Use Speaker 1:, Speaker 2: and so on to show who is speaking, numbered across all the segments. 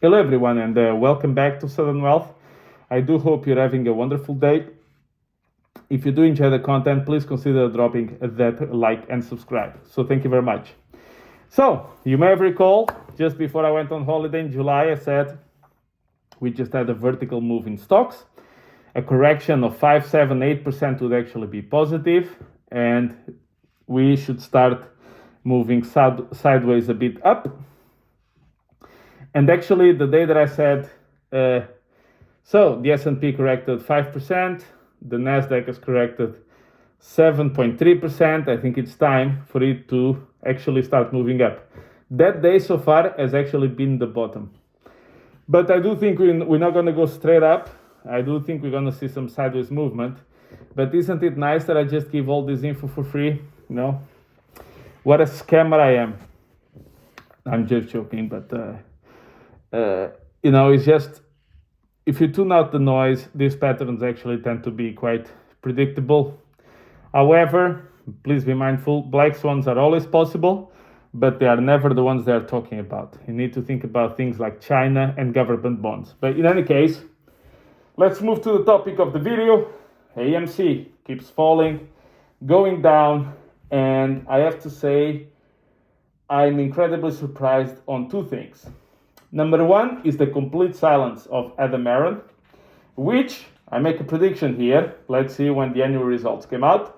Speaker 1: Hello, everyone, and welcome back to Southern Wealth. I do hope you're having a wonderful day. If you do enjoy the content, please consider dropping that like and subscribe. So thank you very much. So you may have recalled, just before I went on holiday in July, I said we just had a vertical move in stocks. A correction of 5, 7, 8% would actually be positive, and we should start moving sideways a bit up. And actually, the day that I said, so the S&P corrected 5%, the Nasdaq has corrected 7.3%. I think it's time for it to actually start moving up. That day so far has actually been the bottom. But I do think we're not going to go straight up. I do think we're going to see some sideways movement. But isn't it nice that I just give all this info for free? You know, what a scammer I am. I'm just joking, but it's just, if you tune out the noise, these patterns actually tend to be quite predictable. However, please be mindful, black swans are always possible, but they are never the ones they are talking about. You need to think about things like China and government bonds. But in any case, let's move to the topic of the video. AMC keeps falling, going down, and I have to say, I'm incredibly surprised on two things. Number one is the complete silence of Adam Aron, which I make a prediction here. Let's see when the annual results came out.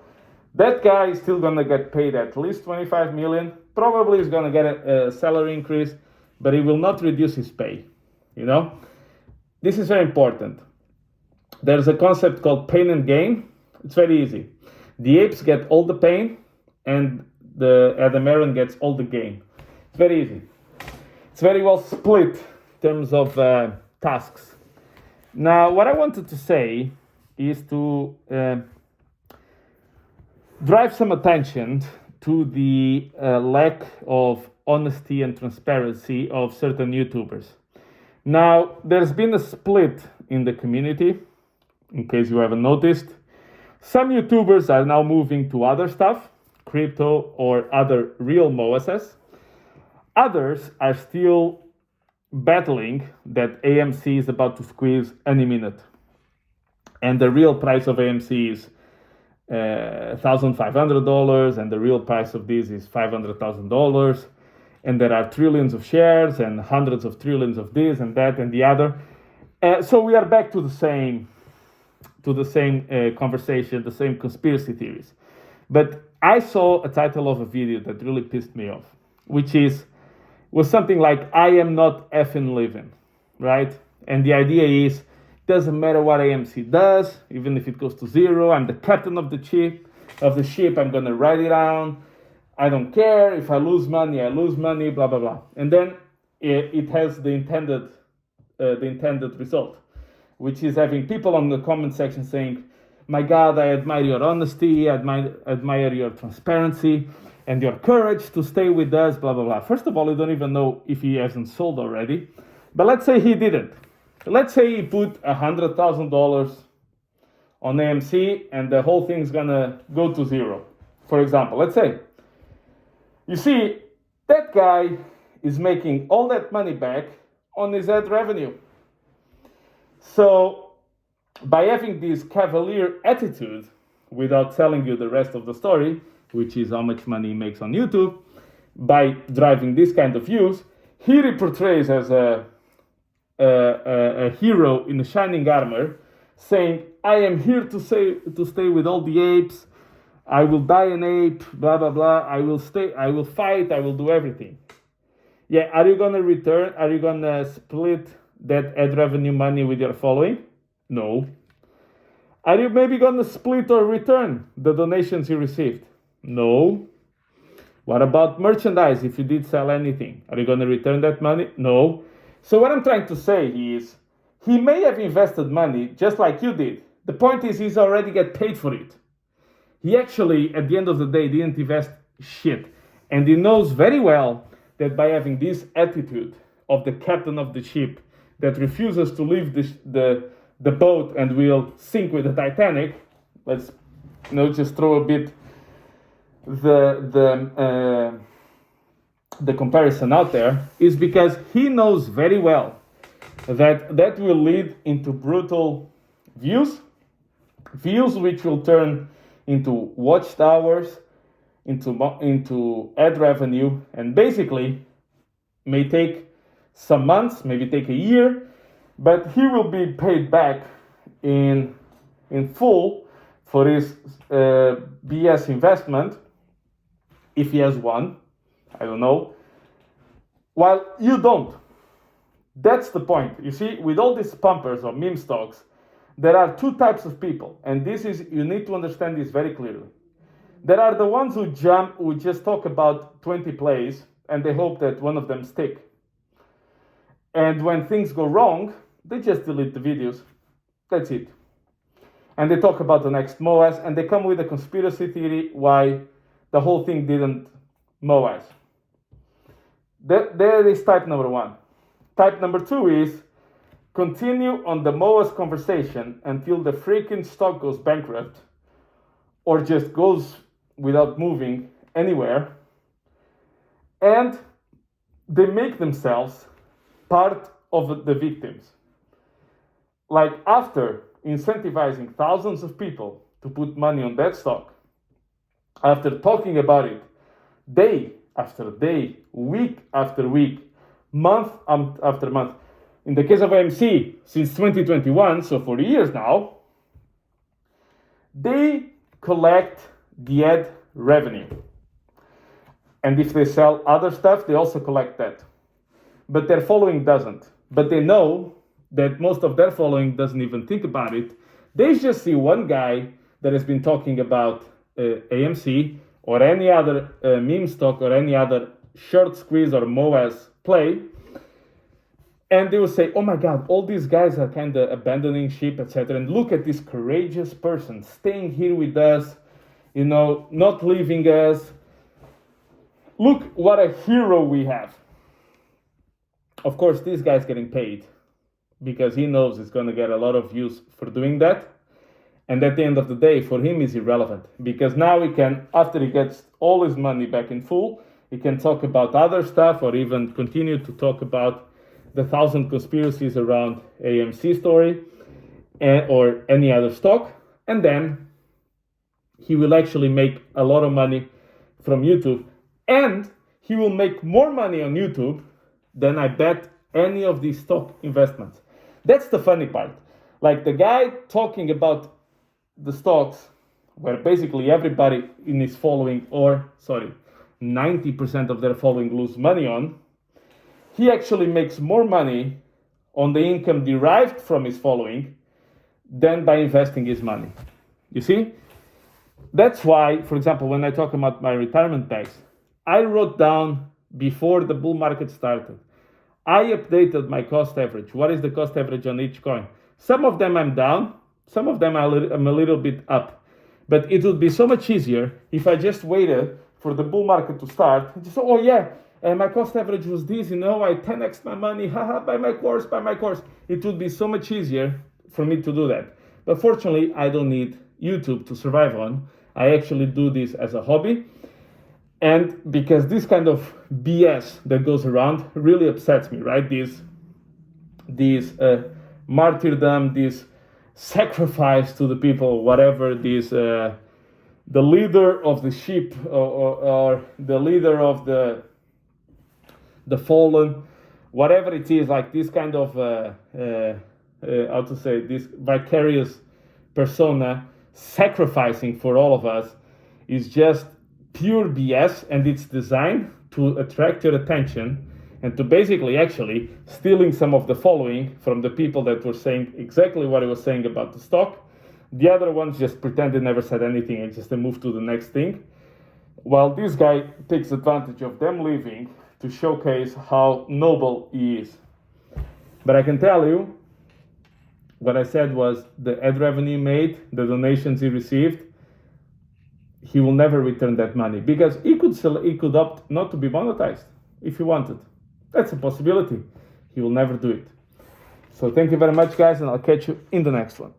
Speaker 1: That guy is still going to get paid at least $25 million. Probably is going to get a salary increase, but he will not reduce his pay. This is very important. There's a concept called pain and gain. It's very easy. The apes get all the pain, and the Adam Aron gets all the gain. It's very easy. It's very well split in terms of tasks. Now, what I wanted to say is to drive some attention to the lack of honesty and transparency of certain YouTubers. Now, there's been a split in the community, in case you haven't noticed. Some YouTubers are now moving to other stuff, crypto or other real MOASs. Others are still battling that AMC is about to squeeze any minute. And the real price of AMC is $1,500, and the real price of this is $500,000. And there are trillions of shares and hundreds of trillions of this and that and the other. So we are back to the same conversation, the same conspiracy theories. But I saw a title of a video that really pissed me off, which was something like, I am not effing living, right? And the idea is, doesn't matter what AMC does, even if it goes to zero, I'm the captain of the ship, I'm gonna ride it on. I don't care, if I lose money, blah, blah, blah. And then it has the intended result, which is having people on the comment section saying, my God, I admire your honesty, I admire your transparency, and your courage to stay with us, blah, blah, blah. First of all, you don't even know if he hasn't sold already. But let's say he didn't. Let's say he put $100,000 on AMC and the whole thing's gonna go to zero. For example, let's say. You see, that guy is making all that money back on his ad revenue. So, by having this cavalier attitude, without telling you the rest of the story, which is how much money he makes on YouTube, by driving this kind of views, he portrays as a hero in a shining armor, saying, I am here to stay with all the apes, I will die an ape, blah, blah, blah, I will fight, I will do everything. Yeah, are you going to split that ad revenue money with your following? No. Are you maybe going to split or return the donations you received? No. What about merchandise if you did sell anything? Are you going to return that money? No. So what I'm trying to say is, he may have invested money just like you did. The point is, he's already get paid for it. He actually, at the end of the day, didn't invest shit. And he knows very well that by having this attitude of the captain of the ship that refuses to leave the boat and will sink with the Titanic, let's just throw a bit the comparison out there, is because he knows very well that will lead into brutal views which will turn into watchtowers, into ad revenue, and basically may take some months, maybe take a year, but he will be paid back in full for his BS investment, if he has one, I don't know, while you don't. That's the point. You see, with all these pumpers or meme stocks, there are two types of people, and you need to understand this very clearly. There are the ones who just talk about 20 plays, and they hope that one of them stick. And when things go wrong, they just delete the videos. That's it. And they talk about the next MOAS, and they come with a conspiracy theory why the whole thing didn't MOAS. There is type number one. Type number two is continue on the MOAS conversation until the freaking stock goes bankrupt or just goes without moving anywhere, and they make themselves part of the victims. Like, after incentivizing thousands of people to put money on that stock, after talking about it day after day, week after week, month after month, in the case of AMC, since 2021, so for years now, they collect the ad revenue. And if they sell other stuff, they also collect that. But their following doesn't. But they know that most of their following doesn't even think about it. They just see one guy that has been talking about AMC or any other meme stock or any other short squeeze or MOAS play, and they will say, oh my God, all these guys are kind of abandoning ship, etc. And look at this courageous person staying here with us, not leaving us. Look what a hero we have. Of course, this guy's getting paid because he knows he's going to get a lot of views for doing that. And at the end of the day, for him, it's irrelevant, because now he can, after he gets all his money back in full, he can talk about other stuff or even continue to talk about the 1,000 conspiracies around AMC story or any other stock. And then he will actually make a lot of money from YouTube. And he will make more money on YouTube than I bet any of these stock investments. That's the funny part. Like, the guy talking about the stocks where basically everybody in his following, 90% of their following lose money on, he actually makes more money on the income derived from his following than by investing his money. You see? That's why, for example, when I talk about my retirement bags, I wrote down before the bull market started, I updated my cost average. What is the cost average on each coin? Some of them I'm down, some of them I'm a little bit up. But it would be so much easier if I just waited for the bull market to start. And just, my cost average was this, I 10x my money, buy my course. It would be so much easier for me to do that. But fortunately, I don't need YouTube to survive on. I actually do this as a hobby. And because this kind of BS that goes around really upsets me, right? This martyrdom, this sacrifice to the people, whatever, the leader of the sheep or the leader of the fallen, whatever it is, like this kind of, this vicarious persona sacrificing for all of us is just pure BS, and it's designed to attract your attention and to basically actually stealing some of the following from the people that were saying exactly what he was saying about the stock. The other ones just pretend they never said anything and just move to the next thing. While this guy takes advantage of them leaving to showcase how noble he is. But I can tell you, what I said was the ad revenue made, the donations he received, he will never return that money because he could opt not to be monetized if he wanted. That's a possibility. He will never do it. So thank you very much, guys, and I'll catch you in the next one.